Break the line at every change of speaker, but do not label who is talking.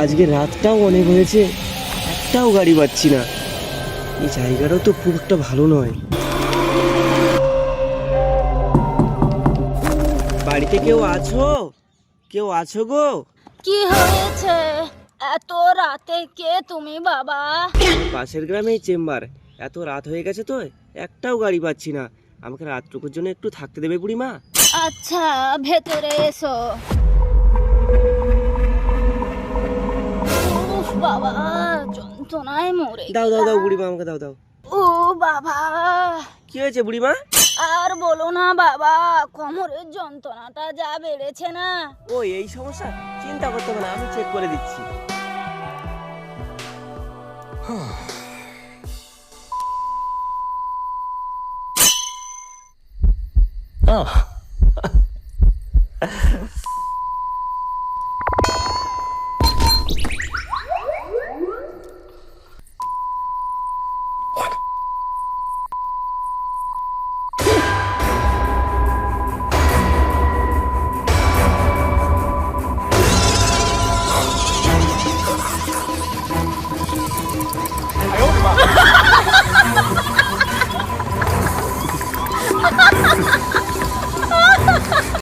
আজকে রাতটাও অনেক হয়েছে, একটাও গাড়ি পাচ্ছি না। এই জায়গাটাও তো খুব একটা ভালো নয়। বাড়িতে কেউ আছো? কেউ আছো গো?
কি হয়েছে? এত রাতে কে তুমি বাবা?
আমার পাশের গ্রামেই চেম্বার। এত রাত হয়ে গেছে তো, একটাও গাড়ি পাচ্ছি না। আমাকে রাতটুকুর জন্য একটু থাকতে দেবে বুড়িমা?
আচ্ছা, ভেতরে এসো। উফ বাবা, যন্ত্রণায় মরে
দাও দাও দাও
গেলাম।
বুড়িমা, আমাকে দাও দাও।
ও বাবা,
কি হয়েছে বুড়িমা?
আর বলো না বাবা, কোমরের যন্ত্রণাটা যা বেড়েছে না।
ও এই সমস্যা, চিন্তা করতে হবে না, আমি চেক করে দিচ্ছি।